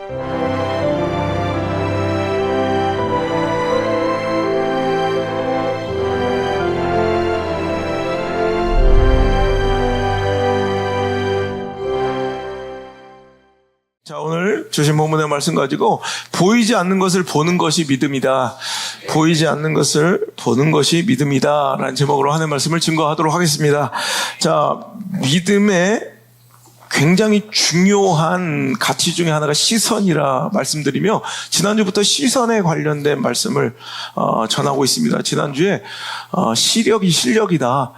자, 오늘 주신 본문의 말씀 가지고 보이지 않는 것을 보는 것이 믿음이다. 보이지 않는 것을 보는 것이 믿음이다. 라는 제목으로 하는 말씀을 증거하도록 하겠습니다. 자, 믿음의 굉장히 중요한 가치 중에 하나가 시선이라 말씀드리며 지난주부터 시선에 관련된 말씀을 전하고 있습니다. 지난주에 시력이 실력이다.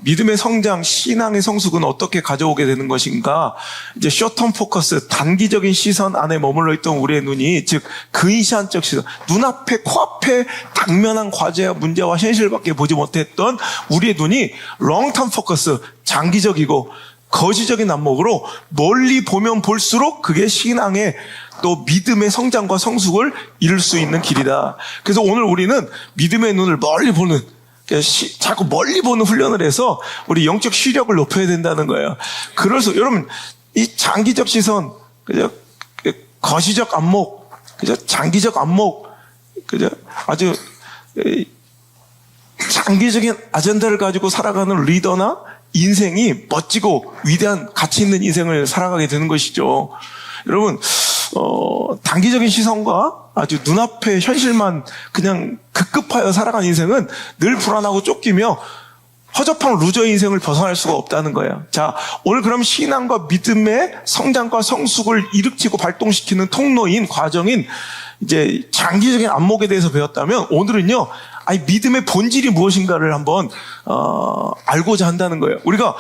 믿음의 성장, 신앙의 성숙은 어떻게 가져오게 되는 것인가? 이제 숏텀 포커스, 단기적인 시선 안에 머물러 있던 우리의 눈이, 즉 근시안적 시선, 눈앞에, 코앞에 당면한 과제와 문제와 현실밖에 보지 못했던 우리의 눈이 롱텀 포커스, 장기적이고 거시적인 안목으로 멀리 보면 볼수록 그게 신앙의 또 믿음의 성장과 성숙을 이룰 수 있는 길이다. 그래서 오늘 우리는 믿음의 눈을 멀리 보는, 자꾸 멀리 보는 훈련을 해서 우리 영적 시력을 높여야 된다는 거예요. 그래서 여러분, 이 장기적 시선, 그죠? 거시적 안목, 그죠? 장기적 안목, 그죠? 아주 장기적인 아젠다를 가지고 살아가는 리더나 인생이 멋지고 위대한 가치 있는 인생을 살아가게 되는 것이죠. 여러분, 단기적인 시선과 아주 눈앞의 현실만 그냥 급급하여 살아가는 인생은 늘 불안하고 쫓기며 허접한 루저 인생을 벗어날 수가 없다는 거예요. 자, 오늘 그럼 신앙과 믿음의 성장과 성숙을 일으키고 발동시키는 통로인, 과정인 이제 장기적인 안목에 대해서 배웠다면 오늘은요, 믿음의 본질이 무엇인가를 한번 알고자 한다는 거예요. 우리가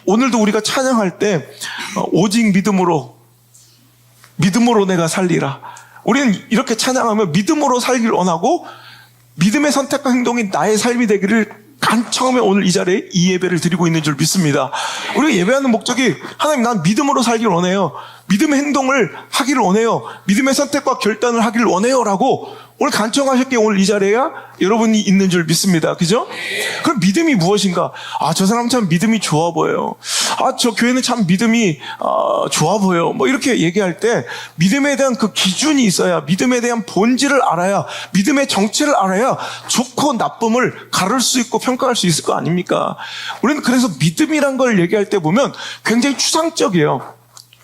오늘도 우리가 찬양할 때 오직 믿음으로 내가 살리라. 우리는 이렇게 찬양하면 믿음으로 살기를 원하고 믿음의 선택과 행동이 나의 삶이 되기를 처음에 오늘 이 자리에 이 예배를 드리고 있는 줄 믿습니다. 우리가 예배하는 목적이 하나님, 난 믿음으로 살기를 원해요. 믿음의 행동을 하기를 원해요. 믿음의 선택과 결단을 하기를 원해요. 라고 오늘 간청하셨기에 오늘 이 자리에 여러분이 있는 줄 믿습니다. 그죠? 그럼 믿음이 무엇인가? 저 사람 참 믿음이 좋아 보여요. 저 교회는 참 믿음이 좋아 보여. 뭐 이렇게 얘기할 때 믿음에 대한 그 기준이 있어야, 믿음에 대한 본질을 알아야, 믿음의 정체를 알아야 좋고 나쁨을 가를 수 있고 평가할 수 있을 거 아닙니까? 우리는 그래서 믿음이란 걸 얘기할 때 보면 굉장히 추상적이에요.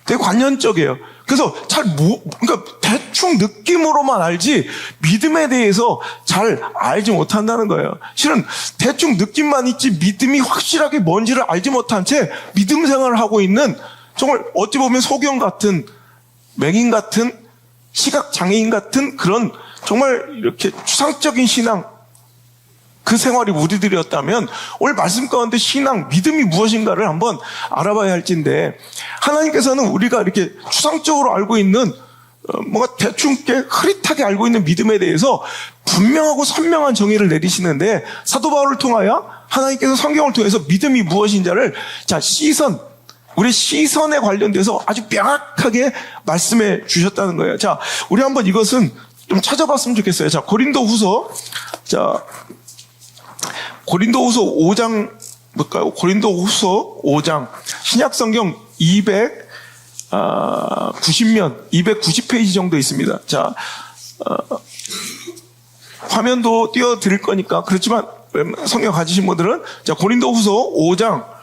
되게 관념적이에요. 그래서 그러니까 대충 느낌으로만 알지 믿음에 대해서 잘 알지 못한다는 거예요. 실은 대충 느낌만 있지 믿음이 확실하게 뭔지를 알지 못한 채 믿음 생활을 하고 있는, 정말 어찌 보면 소경 같은, 맹인 같은, 시각 장애인 같은 그런 정말 이렇게 추상적인 신앙, 그 생활이 우리들이었다면 오늘 말씀 가운데 신앙, 믿음이 무엇인가를 한번 알아봐야 할진데, 하나님께서는 우리가 이렇게 추상적으로 알고 있는 뭔가 대충 흐릿하게 알고 있는 믿음에 대해서 분명하고 선명한 정의를 내리시는데, 사도 바울을 통하여 하나님께서 성경을 통해서 믿음이 무엇인지를 우리 시선에 관련돼서 아주 명확하게 말씀해 주셨다는 거예요. 자, 우리 한번 이것은 좀 찾아봤으면 좋겠어요. 자, 고린도후서 5장 볼까요? 고린도후서 5장, 신약성경 290페이지 정도 있습니다. 자, 화면도 띄워드릴 거니까, 그렇지만 성경 가지신 분들은, 자, 고린도후서 5장,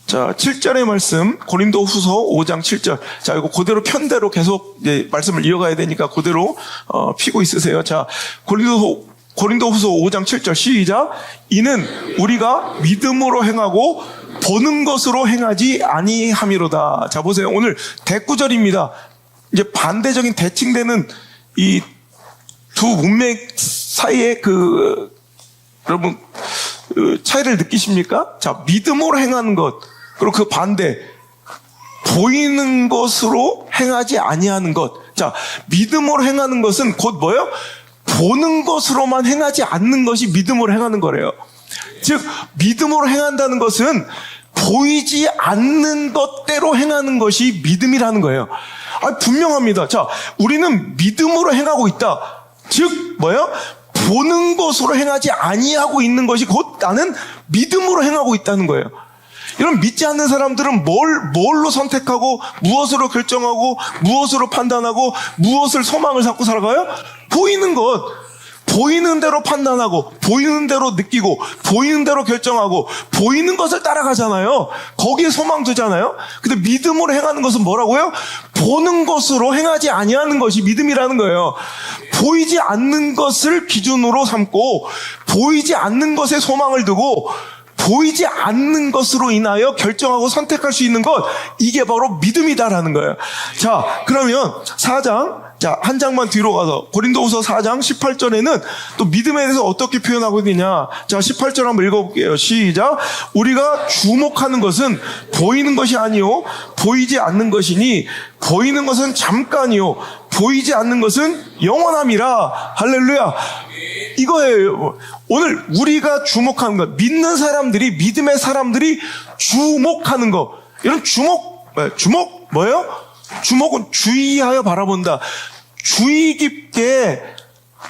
자, 7절의 말씀, 고린도후서 5장 7절. 자, 이거 그대로 편대로 계속 이제 말씀을 이어가야 되니까 그대로 피고 있으세요. 자, 고린도후서 5장 7절 시작. 이는 우리가 믿음으로 행하고 보는 것으로 행하지 아니함이로다. 자, 보세요. 오늘 대구절입니다. 이제 반대적인 대칭되는 이 두 문맥 사이에 여러분 차이를 느끼십니까? 자, 믿음으로 행하는 것, 그리고 그 반대, 보이는 것으로 행하지 아니하는 것. 자, 믿음으로 행하는 것은 곧 뭐예요? 보는 것으로만 행하지 않는 것이 믿음으로 행하는 거래요. 즉, 믿음으로 행한다는 것은 보이지 않는 것대로 행하는 것이 믿음이라는 거예요. 분명합니다. 자, 우리는 믿음으로 행하고 있다. 즉, 뭐예요? 보는 것으로 행하지 아니하고 있는 것이 곧 나는 믿음으로 행하고 있다는 거예요. 이런 믿지 않는 사람들은 뭘로 선택하고, 무엇으로 결정하고, 무엇으로 판단하고, 무엇을 소망을 삼고 살아가요? 보이는 것. 보이는 대로 판단하고, 보이는 대로 느끼고, 보이는 대로 결정하고, 보이는 것을 따라가잖아요. 거기에 소망 두잖아요. 근데 믿음으로 행하는 것은 뭐라고요? 보는 것으로 행하지 아니하는 것이 믿음이라는 거예요. 보이지 않는 것을 기준으로 삼고, 보이지 않는 것에 소망을 두고, 보이지 않는 것으로 인하여 결정하고 선택할 수 있는 것, 이게 바로 믿음이다라는 거예요. 자, 그러면 4장, 자, 한 장만 뒤로 가서 고린도후서 4장 18절에는 또 믿음에 대해서 어떻게 표현하고 있느냐. 자, 18절 한번 읽어볼게요. 시작. 우리가 주목하는 것은 보이는 것이 아니요 보이지 않는 것이니 보이는 것은 잠깐이요 보이지 않는 것은 영원함이라. 할렐루야. 이거예요. 오늘 우리가 주목하는 것, 믿는 사람들이, 믿음의 사람들이 주목하는 것. 이런 주목 뭐예요? 주목은 주의하여 바라본다. 주의 깊게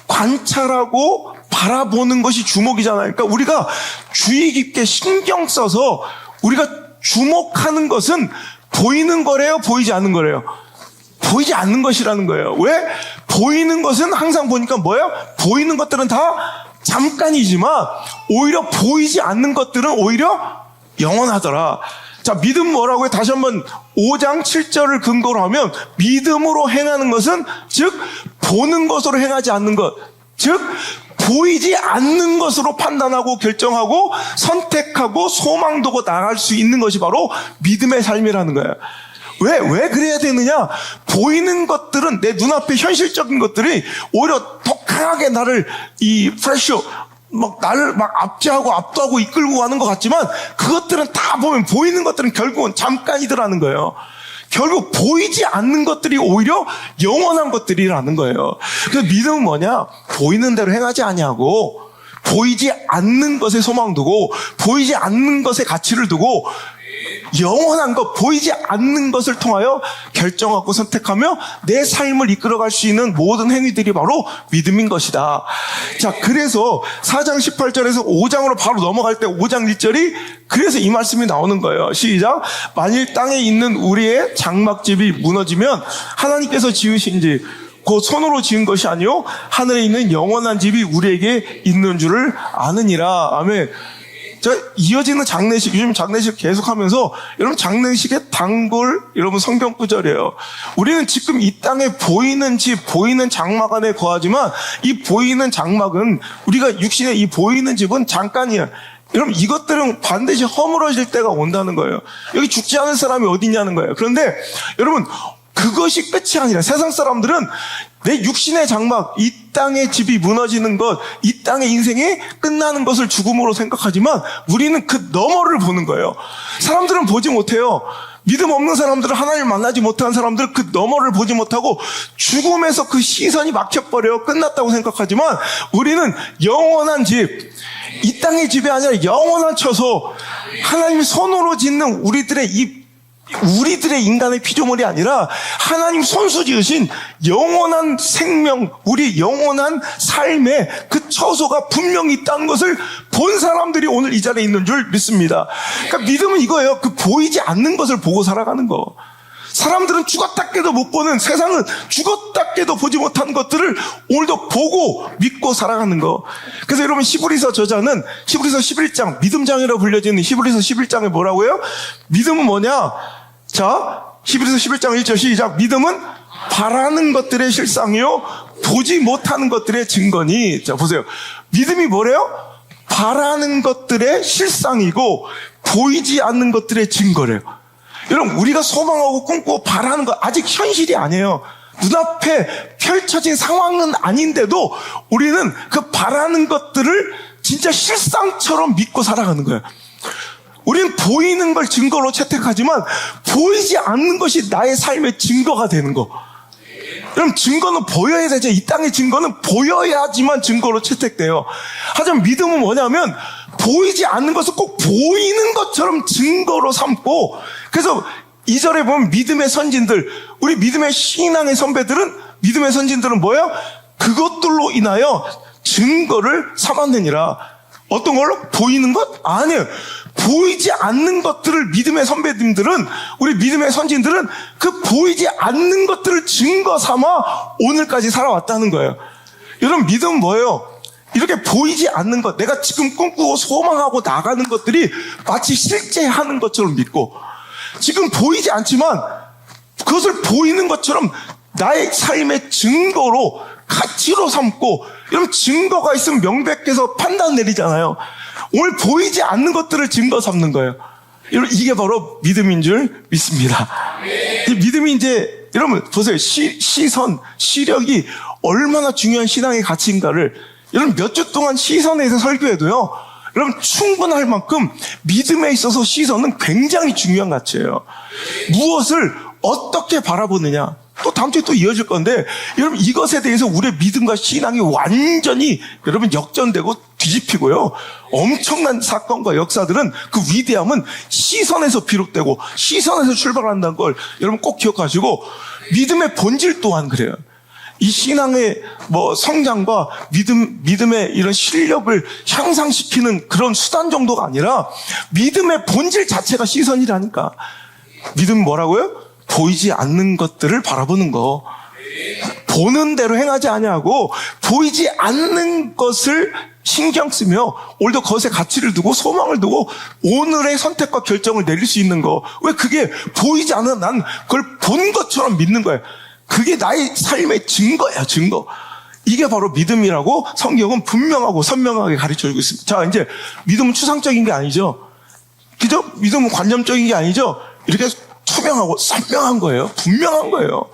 관찰하고 바라보는 것이 주목이잖아요. 그러니까 우리가 주의 깊게 신경 써서 우리가 주목하는 것은 보이는 거래요? 보이지 않는 거래요? 보이지 않는 것이라는 거예요. 왜? 보이는 것은 항상 보니까 뭐예요? 보이는 것들은 다 잠깐이지만 오히려 보이지 않는 것들은 오히려 영원하더라. 자, 믿음 뭐라고요? 다시 한번 5장 7절을 근거로 하면 믿음으로 행하는 것은 즉 보는 것으로 행하지 않는 것, 즉 보이지 않는 것으로 판단하고 결정하고 선택하고 소망 두고 나갈 수 있는 것이 바로 믿음의 삶이라는 거예요. 왜 그래야 되느냐? 보이는 것들은 내 눈앞에 현실적인 것들이 오히려 더 강하게 나를 나를 압제하고 압도하고 이끌고 가는 것 같지만 그것들은 다 보면 보이는 것들은 결국은 잠깐이더라는 거예요. 결국 보이지 않는 것들이 오히려 영원한 것들이라는 거예요. 그래서 믿음은 뭐냐? 보이는 대로 행하지 아니하고 보이지 않는 것에 소망 두고 보이지 않는 것에 가치를 두고 영원한 것, 보이지 않는 것을 통하여 결정하고 선택하며 내 삶을 이끌어갈 수 있는 모든 행위들이 바로 믿음인 것이다. 자, 그래서 4장 18절에서 5장으로 바로 넘어갈 때 5장 1절이 그래서 이 말씀이 나오는 거예요. 시작. 만일 땅에 있는 우리의 장막집이 무너지면 하나님께서 지으신지 곧 손으로 지은 것이 아니요 하늘에 있는 영원한 집이 우리에게 있는 줄을 아느니라. 아멘. 자, 이어지는 장례식, 요즘 장례식 계속하면서 여러분 장례식의 단골 여러분 성경 구절이에요. 우리는 지금 이 땅에 보이는 집, 보이는 장막 안에 거하지만 이 보이는 장막은 우리가 육신의 이 보이는 집은 잠깐이야. 여러분 이것들은 반드시 허물어질 때가 온다는 거예요. 여기 죽지 않은 사람이 어디 있냐는 거예요. 그런데 여러분 그것이 끝이 아니라 세상 사람들은 내 육신의 장막, 이 땅의 집이 무너지는 것, 이 땅의 인생이 끝나는 것을 죽음으로 생각하지만 우리는 그 너머를 보는 거예요. 사람들은 보지 못해요. 믿음 없는 사람들은 하나님을 만나지 못한 사람들은 그 너머를 보지 못하고 죽음에서 그 시선이 막혀버려요. 끝났다고 생각하지만 우리는 영원한 집, 이 땅의 집이 아니라 영원한 처소, 하나님이 손으로 짓는 우리들의 인간의 피조물이 아니라 하나님 손수 지으신 영원한 생명, 우리 영원한 삶의 그 처소가 분명히 있다는 것을 본 사람들이 오늘 이 자리에 있는 줄 믿습니다. 그러니까 믿음은 이거예요. 그 보이지 않는 것을 보고 살아가는 거. 사람들은 죽었다 깨도 못 보는, 세상은 죽었다 깨도 보지 못한 것들을 오늘도 보고 믿고 살아가는 거. 그래서 여러분 히브리서 저자는 히브리서 11장, 믿음장이라고 불려지는 히브리서 11장에 뭐라고요? 믿음은 뭐냐? 자, 히브리서 11장 1절 시작. 믿음은 바라는 것들의 실상이요 보지 못하는 것들의 증거니. 자, 보세요. 믿음이 뭐래요? 바라는 것들의 실상이고 보이지 않는 것들의 증거래요. 여러분 우리가 소망하고 꿈꾸고 바라는 거 아직 현실이 아니에요. 눈앞에 펼쳐진 상황은 아닌데도 우리는 그 바라는 것들을 진짜 실상처럼 믿고 살아가는 거예요. 우리는 보이는 걸 증거로 채택하지만 보이지 않는 것이 나의 삶의 증거가 되는 거. 여러분 증거는 보여야 되죠. 이 땅의 증거는 보여야지만 증거로 채택돼요. 하지만 믿음은 뭐냐면 보이지 않는 것을 꼭 보이는 것처럼 증거로 삼고, 그래서 2절에 보면 믿음의 선진들, 우리 믿음의 신앙의 선배들은, 믿음의 선진들은 뭐예요? 그것들로 인하여 증거를 삼았느니라. 어떤 걸로? 보이는 것? 아니에요. 보이지 않는 것들을 믿음의 선배님들은, 우리 믿음의 선진들은 그 보이지 않는 것들을 증거 삼아 오늘까지 살아왔다는 거예요. 여러분, 믿음은 뭐예요? 이렇게 보이지 않는 것, 내가 지금 꿈꾸고 소망하고 나가는 것들이 마치 실제하는 것처럼 믿고, 지금 보이지 않지만 그것을 보이는 것처럼 나의 삶의 증거로, 가치로 삼고, 여러분, 증거가 있으면 명백해서 판단 내리잖아요. 오늘 보이지 않는 것들을 증거 삼는 거예요. 여러분, 이게 바로 믿음인 줄 믿습니다. 이 믿음이 이제, 여러분, 보세요. 시선, 시력이 얼마나 중요한 신앙의 가치인가를, 여러분, 몇 주 동안 시선에서 설교해도요, 여러분, 충분할 만큼 믿음에 있어서 시선은 굉장히 중요한 가치예요. 무엇을 어떻게 바라보느냐. 또 다음 주에 또 이어질 건데, 여러분, 이것에 대해서 우리의 믿음과 신앙이 완전히 여러분 역전되고 뒤집히고요. 엄청난 사건과 역사들은, 그 위대함은 시선에서 비롯되고 시선에서 출발한다는 걸 여러분 꼭 기억하시고, 믿음의 본질 또한 그래요. 이 신앙의 성장과 믿음의 이런 실력을 향상시키는 그런 수단 정도가 아니라 믿음의 본질 자체가 시선이라니까. 믿음은 뭐라고요? 보이지 않는 것들을 바라보는 거. 보는 대로 행하지 아니하고 보이지 않는 것을 신경 쓰며 오늘도 그것에 가치를 두고 소망을 두고 오늘의 선택과 결정을 내릴 수 있는 거. 왜? 그게 보이지 않아. 난 그걸 본 것처럼 믿는 거예요. 그게 나의 삶의 증거야, 증거. 이게 바로 믿음이라고 성경은 분명하고 선명하게 가르쳐주고 있습니다. 자, 이제 믿음은 추상적인 게 아니죠. 그죠? 믿음은 관념적인 게 아니죠. 이렇게 투명하고 선명한 거예요. 분명한 거예요.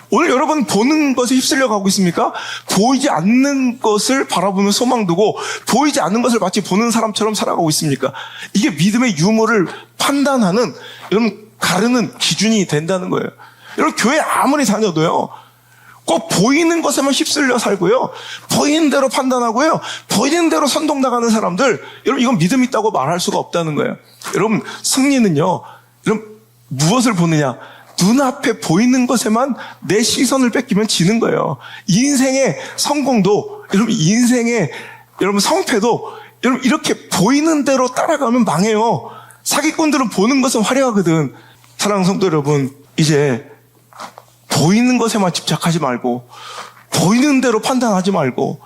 오늘 여러분 보는 것에 휩쓸려 가고 있습니까? 보이지 않는 것을 바라보며 소망 두고 보이지 않는 것을 마치 보는 사람처럼 살아가고 있습니까? 이게 믿음의 유무를 판단하는, 여러분, 가르는 기준이 된다는 거예요. 여러분, 교회 아무리 다녀도요, 꼭 보이는 것에만 휩쓸려 살고요, 보이는 대로 판단하고요, 보이는 대로 선동 나가는 사람들, 여러분, 이건 믿음 있다고 말할 수가 없다는 거예요. 여러분, 승리는요, 여러분, 무엇을 보느냐? 눈앞에 보이는 것에만 내 시선을 뺏기면 지는 거예요. 인생의 성공도, 여러분, 인생의, 여러분, 성패도, 여러분, 이렇게 보이는 대로 따라가면 망해요. 사기꾼들은 보는 것은 화려하거든. 사랑하는 성도 여러분, 이제 보이는 것에만 집착하지 말고, 보이는 대로 판단하지 말고,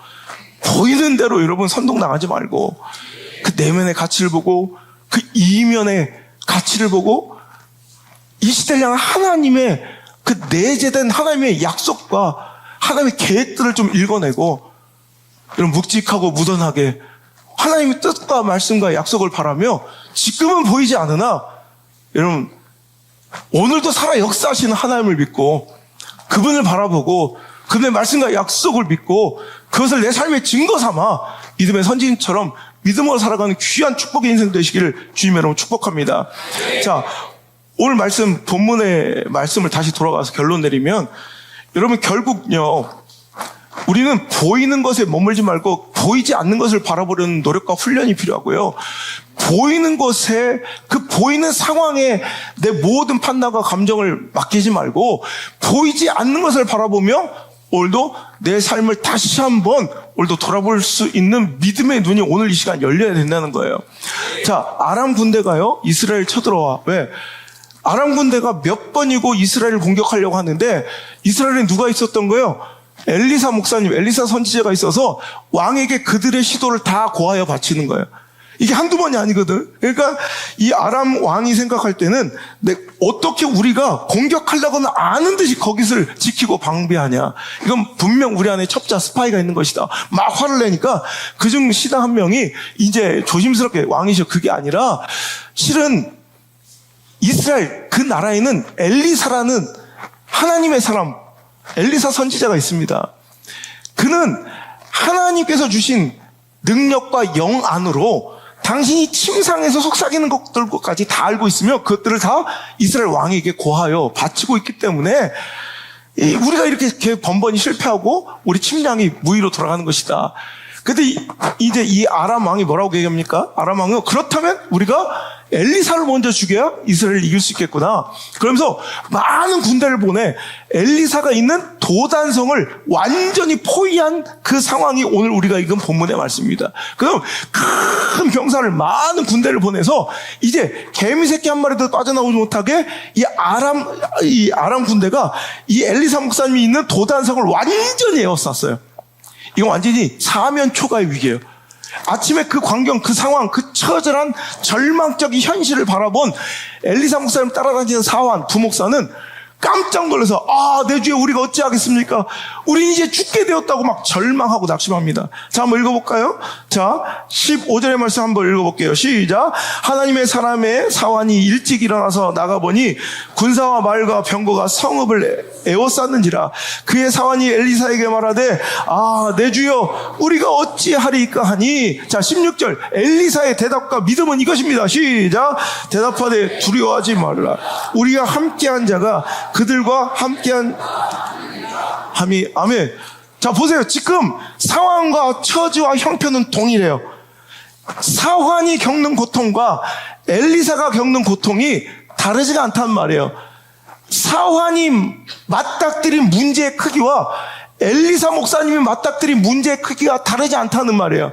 보이는 대로 여러분 선동 나가지 말고, 그 내면의 가치를 보고, 그 이면의 가치를 보고, 이 시대를 향한 하나님의 그 내재된 하나님의 약속과 하나님의 계획들을 좀 읽어내고, 여러분, 묵직하고 무던하게 하나님의 뜻과 말씀과 약속을 바라며, 지금은 보이지 않으나 여러분, 오늘도 살아 역사하시는 하나님을 믿고 그분을 바라보고 그분의 말씀과 약속을 믿고 그것을 내 삶의 증거 삼아 믿음의 선진처럼 믿음으로 살아가는 귀한 축복의 인생 되시기를 주님 여러분 축복합니다. 자, 오늘 말씀, 본문의 말씀을 다시 돌아가서 결론 내리면, 여러분, 결국요, 우리는 보이는 것에 머물지 말고 보이지 않는 것을 바라보려는 노력과 훈련이 필요하고요, 보이는 것에, 그 보이는 상황에 내 모든 판단과 감정을 맡기지 말고 보이지 않는 것을 바라보며 오늘도 내 삶을 다시 한번 오늘도 돌아볼 수 있는 믿음의 눈이 오늘 이 시간 열려야 된다는 거예요. 자, 아람 군대가요, 이스라엘 쳐들어와. 왜? 아람 군대가 몇 번이고 이스라엘을 공격하려고 하는데 이스라엘에 누가 있었던 거예요? 엘리사 목사님, 엘리사 선지자가 있어서 왕에게 그들의 시도를 다 고하여 바치는 거예요. 이게 한두 번이 아니거든. 그러니까 이 아람 왕이 생각할 때는 어떻게 우리가 공격하려고 하면 아는 듯이 거기를 지키고 방비하냐. 이건 분명 우리 안에 첩자 스파이가 있는 것이다. 막 화를 내니까 그중 시당 한 명이 이제 조심스럽게, 왕이셔, 그게 아니라 실은 이스라엘 그 나라에는 엘리사라는 하나님의 사람, 엘리사 선지자가 있습니다. 그는 하나님께서 주신 능력과 영 안으로 당신이 침상에서 속삭이는 것들까지 다 알고 있으며 그것들을 다 이스라엘 왕에게 고하여 바치고 있기 때문에 우리가 이렇게 번번이 실패하고 우리 침량이 무의로 돌아가는 것이다. 근데 이제 이 아람 왕이 뭐라고 얘기합니까? 아람 왕은 그렇다면 우리가 엘리사를 먼저 죽여야 이스라엘을 이길 수 있겠구나. 그러면서 많은 군대를 보내 엘리사가 있는 도단성을 완전히 포위한 그 상황이 오늘 우리가 읽은 본문의 말씀입니다. 그럼 큰 병사를 많은 군대를 보내서 이제 개미 새끼 한 마리도 빠져나오지 못하게 이 아람 군대가 이 엘리사 목사님이 있는 도단성을 완전히 에워쌌어요. 이건 완전히 사면 초가의 위기예요. 아침에 그 광경, 그 상황, 그 처절한 절망적인 현실을 바라본 엘리사 목사님 따라다니는 사환 부목사는 깜짝 놀라서 내 주에 우리가 어찌하겠습니까? 우린 이제 죽게 되었다고 막 절망하고 낙심합니다. 자, 한번 읽어볼까요? 자, 15절의 말씀 한번 읽어볼게요. 시작. 하나님의 사람의 사환이 일찍 일어나서 나가보니 군사와 말과 병거가 성읍을 에워쌌는지라. 그의 사환이 엘리사에게 말하되 내 주여 우리가 어찌하리까 하니. 자, 16절 엘리사의 대답과 믿음은 이것입니다. 시작. 대답하되 두려워하지 말라. 우리가 함께한 자가 그들과 함께한 함이. 아멘. 자, 보세요. 지금 상황과 처지와 형편은 동일해요. 사환이 겪는 고통과 엘리사가 겪는 고통이 다르지가 않단 말이에요. 사환이 맞닥뜨린 문제의 크기와 엘리사 목사님이 맞닥뜨린 문제의 크기가 다르지 않다는 말이에요.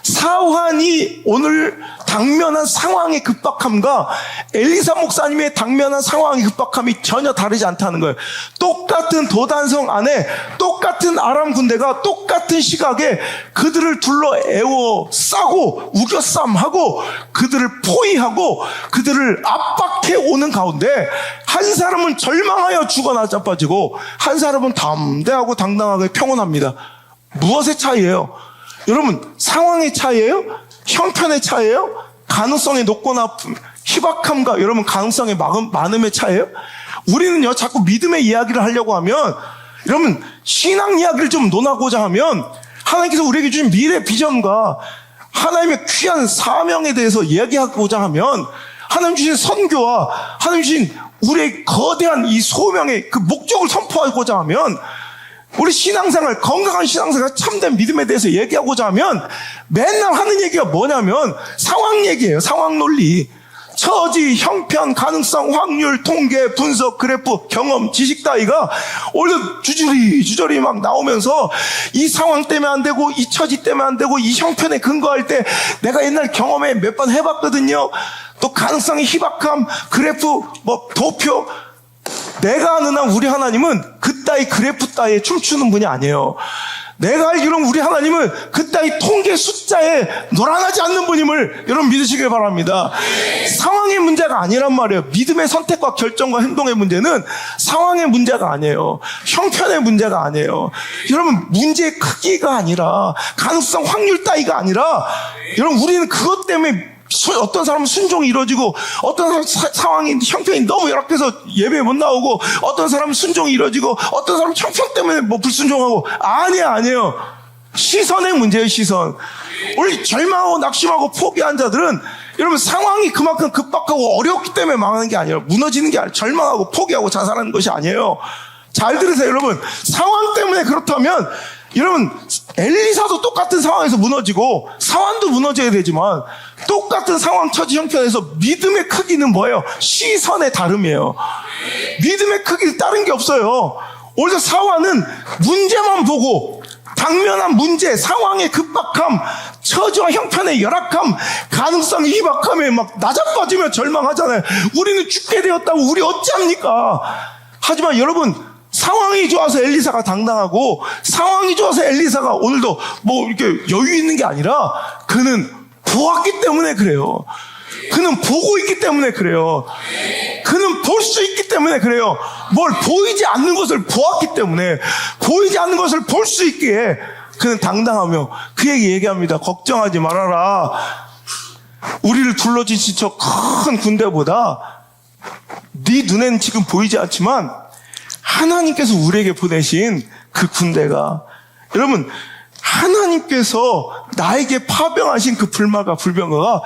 사환이 오늘 당면한 상황의 급박함과 엘리사 목사님의 당면한 상황의 급박함이 전혀 다르지 않다는 거예요. 똑같은 도단성 안에 똑같은 아람 군대가 똑같은 시각에 그들을 둘러 에워싸고 우겨쌈하고 그들을 포위하고 그들을 압박해 오는 가운데 한 사람은 절망하여 죽어나 자빠지고 한 사람은 담대하고 당당하게 평온합니다. 무엇의 차이예요? 여러분, 상황의 차이예요? 형편의 차이예요? 가능성의 높고 높음, 희박함과 여러분 가능성의 많음의 차이예요? 우리는요, 자꾸 믿음의 이야기를 하려고 하면, 여러분, 신앙 이야기를 좀 논하고자 하면, 하나님께서 우리에게 주신 미래 비전과 하나님의 귀한 사명에 대해서 이야기하고자 하면, 하나님 주신 선교와 하나님 주신 우리의 거대한 이 소명의 그 목적을 선포하고자 하면, 우리 신앙생활, 건강한 신앙생활, 참된 믿음에 대해서 얘기하고자 하면 맨날 하는 얘기가 뭐냐면 상황 얘기예요. 상황 논리. 처지, 형편, 가능성, 확률, 통계, 분석, 그래프, 경험, 지식 따위가 오히려 주저리 막 나오면서 이 상황 때문에 안 되고 이 처지 때문에 안 되고 이 형편에 근거할 때 내가 옛날 경험에 몇 번 해봤거든요. 또 가능성의 희박함, 그래프, 도표. 내가 아는 한 우리 하나님은 그따위 그래프 따위에 춤추는 분이 아니에요. 내가 알기로는 우리 하나님은 그따위 통계 숫자에 노란하지 않는 분임을 여러분 믿으시길 바랍니다. 상황의 문제가 아니란 말이에요. 믿음의 선택과 결정과 행동의 문제는 상황의 문제가 아니에요. 형편의 문제가 아니에요. 여러분, 문제의 크기가 아니라 가능성 확률 따위가 아니라 여러분, 우리는 그것 때문에 어떤 사람은 순종이 이루어지고 어떤 상황이 형편이 너무 열악해서 예배에 못 나오고 어떤 사람은 순종이 이루어지고 어떤 사람은 형편 때문에 불순종하고 아니에요. 시선의 문제예요. 시선. 우리 절망하고 낙심하고 포기한 자들은 여러분 상황이 그만큼 급박하고 어렵기 때문에 망하는 게 아니에요. 무너지는 게 아니에요. 절망하고 포기하고 자살하는 것이 아니에요. 잘 들으세요. 여러분, 상황 때문에 그렇다면 여러분, 엘리사도 똑같은 상황에서 무너지고 사환도 무너져야 되지만 똑같은 상황, 처지, 형편에서 믿음의 크기는 뭐예요? 시선의 다름이에요. 믿음의 크기는 다른 게 없어요. 오히려 사환은 문제만 보고 당면한 문제, 상황의 급박함, 처지와 형편의 열악함, 가능성의 희박함에 막 낮아빠지며 절망하잖아요. 우리는 죽게 되었다고 우리 어찌합니까? 하지만 여러분, 상황이 좋아서 엘리사가 당당하고 상황이 좋아서 엘리사가 오늘도 이렇게 여유 있는 게 아니라 그는 보았기 때문에 그래요. 그는 보고 있기 때문에 그래요. 그는 볼 수 있기 때문에 그래요. 뭘 보이지 않는 것을 보았기 때문에 보이지 않는 것을 볼 수 있기에 그는 당당하며 그에게 얘기합니다. 걱정하지 말아라. 우리를 둘러진 저 큰 군대보다 네 눈에는 지금 보이지 않지만 하나님께서 우리에게 보내신 그 군대가, 여러분, 하나님께서 나에게 파병하신 그 불병거가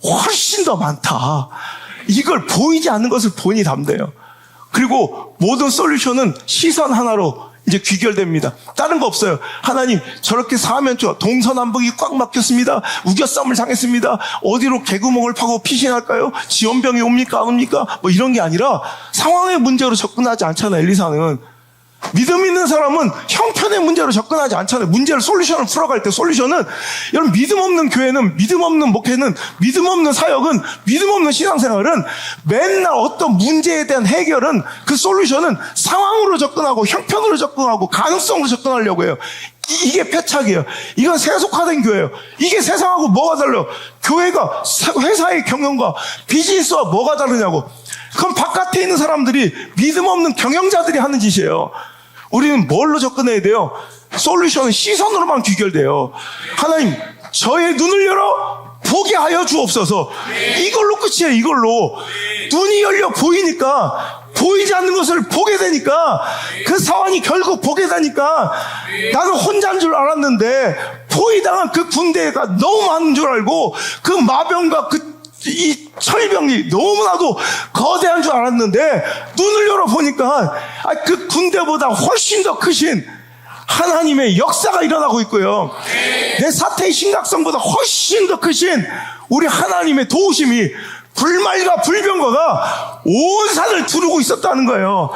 훨씬 더 많다. 이걸 보이지 않는 것을 보니 담대요. 그리고 모든 솔루션은 시선 하나로 이제 귀결됩니다. 다른 거 없어요. 하나님, 저렇게 사면 좋아. 동서남북이 꽉 막혔습니다. 우겨싸움을 당했습니다. 어디로 개구멍을 파고 피신할까요? 지원병이 옵니까? 안 옵니까? 뭐 이런 게 아니라 상황의 문제로 접근하지 않잖아요, 엘리사는. 믿음 있는 사람은 형편의 문제로 접근하지 않잖아요. 문제를, 솔루션을 풀어갈 때 솔루션은, 여러분, 믿음 없는 교회는, 믿음 없는 목회는, 믿음 없는 사역은, 믿음 없는 신앙생활은 맨날 어떤 문제에 대한 해결은, 그 솔루션은 상황으로 접근하고 형편으로 접근하고 가능성으로 접근하려고 해요. 이게 패착이에요. 이건 세속화된 교회예요. 이게 세상하고 뭐가 달라요? 교회가 회사의 경영과 비즈니스와 뭐가 다르냐고. 그럼 바깥에 있는 사람들이, 믿음 없는 경영자들이 하는 짓이에요. 우리는 뭘로 접근해야 돼요? 솔루션은 시선으로만 귀결돼요. 하나님, 저의 눈을 열어 보게 하여 주옵소서. 이걸로 끝이에요. 이걸로. 눈이 열려 보이니까, 보이지 않는 것을 보게 되니까, 그 상황이 결국 보게 되니까, 나는 혼자인 줄 알았는데 포위당한 그 군대가 너무 많은 줄 알고, 그 마병과 이 철병이 너무나도 거대한 줄 알았는데, 눈을 열어보니까 그 군대보다 훨씬 더 크신 하나님의 역사가 일어나고 있고요. 내 사태의 심각성보다 훨씬 더 크신 우리 하나님의 도우심이, 불말과 불병거가 온 산을 두르고 있었다는 거예요.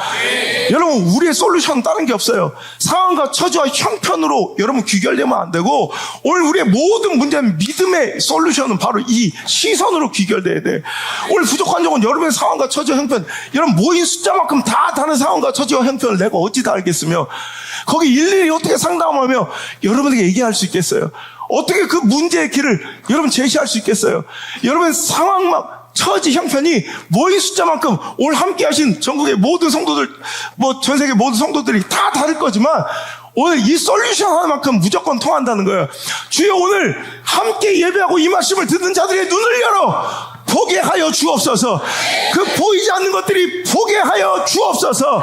여러분, 우리의 솔루션은 다른 게 없어요. 상황과 처지와 형편으로 여러분 귀결되면 안 되고, 오늘 우리의 모든 문제는, 믿음의 솔루션은 바로 이 시선으로 귀결돼야 돼. 오늘 부족한 적은 여러분의 상황과 처지와 형편, 여러분 모인 숫자만큼 다 다른 상황과 처지와 형편을 내가 어찌 다 알겠으며, 거기 일일이 어떻게 상담하며 여러분에게 얘기할 수 있겠어요? 어떻게 그 문제의 길을 여러분 제시할 수 있겠어요? 여러분의 상황만, 처지, 형편이 모인 숫자만큼 오늘 함께 하신 전국의 모든 성도들, 전 세계 모든 성도들이 다 다를 거지만, 오늘 이 솔루션 하나만큼 무조건 통한다는 거예요. 주여, 오늘 함께 예배하고 이 말씀을 듣는 자들의 눈을 열어 보게 하여 주옵소서. 그 보이지 않는 것들이 보게 하여 주옵소서.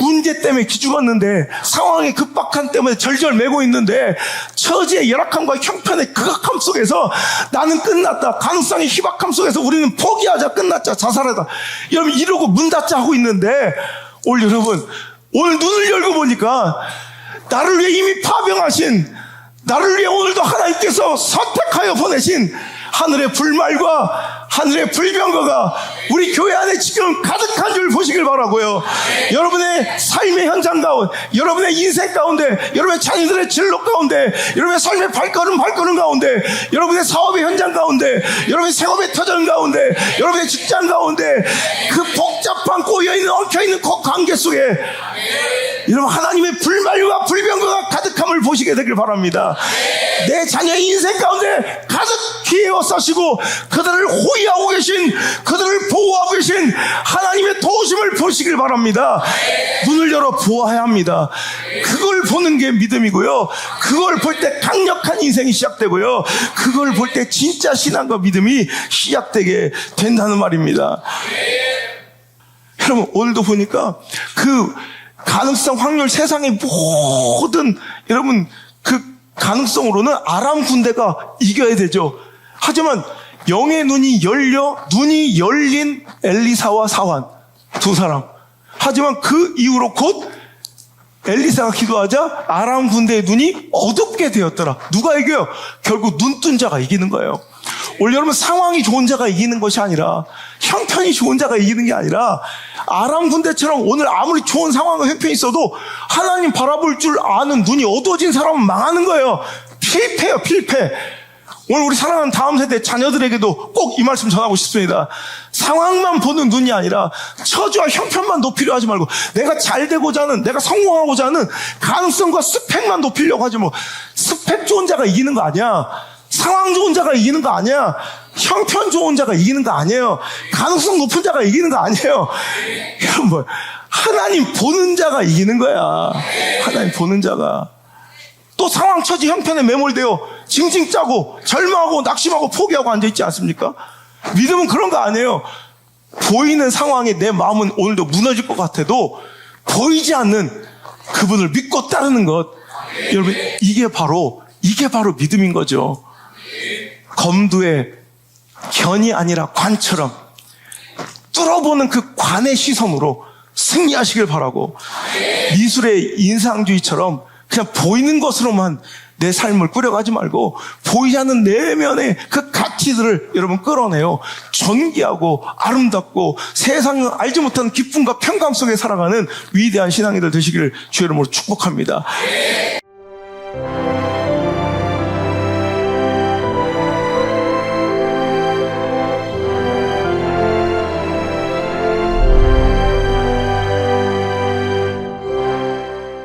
문제 때문에 기죽었는데, 상황의 급박함 때문에 절절매고 있는데, 처지의 열악함과 형편의 극악함 속에서 나는 끝났다, 가능성의 희박함 속에서 우리는 포기하자, 끝났자, 자살하자, 여러분 이러고 문 닫자 하고 있는데, 오늘 여러분, 오늘 눈을 열고 보니까 나를 위해 이미 파병하신, 나를 위해 오늘도 하나님께서 선택하여 보내신 하늘의 불말과 하늘의 불병거가 우리 교회 안에 지금 가득한 줄 보시길 바라고요. 여러분의 삶의 현장 가운데, 여러분의 인생 가운데, 여러분의 자녀들의 진로 가운데, 여러분의 삶의 발걸음 가운데, 여러분의 사업의 현장 가운데, 여러분의 생업의 터전 가운데, 여러분의 직장 가운데, 그 복잡한 꼬여있는 엉켜있는 그 관계 속에 여러분 하나님의 불말과 불병거가 가득함을 보시게 되길 바랍니다. 내 자녀의 인생 가운데 가득히 에워싸시고 그들을 호위하고 계신, 그들을 보호하고 계신 하나님의 도우심을 보시길 바랍니다. 눈을 열어 보아야 합니다. 그걸 보는 게 믿음이고요. 그걸 볼 때 강력한 인생이 시작되고요. 그걸 볼 때 진짜 신앙과 믿음이 시작되게 된다는 말입니다. 여러분, 오늘도 보니까 그 가능성, 확률, 세상의 모든 여러분 그 가능성으로는 아람 군대가 이겨야 되죠. 하지만 영의 눈이 열린 엘리사와 사환 두 사람. 하지만 그 이후로 곧 엘리사가 기도하자 아람 군대의 눈이 어둡게 되었더라. 누가 이겨요? 결국 눈뜬 자가 이기는 거예요. 오늘 여러분, 상황이 좋은 자가 이기는 것이 아니라, 형편이 좋은 자가 이기는 게 아니라, 아람 군대처럼 오늘 아무리 좋은 상황과 형편이 있어도 하나님 바라볼 줄 아는 눈이 어두워진 사람은 망하는 거예요. 필패예요, 필패. 오늘 우리 사랑하는 다음 세대 자녀들에게도 꼭 이 말씀 전하고 싶습니다. 상황만 보는 눈이 아니라 처지와 형편만 높이려 하지 말고, 내가 잘 되고자 하는, 내가 성공하고자 하는 가능성과 스펙만 높이려고 하지 뭐. 스펙 좋은 자가 이기는 거 아니야. 상황 좋은 자가 이기는 거 아니야. 형편 좋은 자가 이기는 거 아니에요. 가능성 높은 자가 이기는 거 아니에요. 여러분, 하나님 보는 자가 이기는 거야. 하나님 보는 자가. 또 상황, 처지, 형편에 매몰되어 징징 짜고 절망하고 낙심하고 포기하고 앉아있지 않습니까? 믿음은 그런 거 아니에요. 보이는 상황에 내 마음은 오늘도 무너질 것 같아도 보이지 않는 그분을 믿고 따르는 것. 여러분, 이게 바로 믿음인 거죠. 검두의 견이 아니라 관처럼 뚫어보는 그 관의 시선으로 승리하시길 바라고, 미술의 인상주의처럼 그냥 보이는 것으로만 내 삶을 꾸려가지 말고 보이지 않는 내면의 그 가치들을 여러분 끌어내요. 존귀하고 아름답고 세상은 알지 못하는 기쁨과 평강 속에 살아가는 위대한 신앙인들 되시기를 주의 이름으로 축복합니다.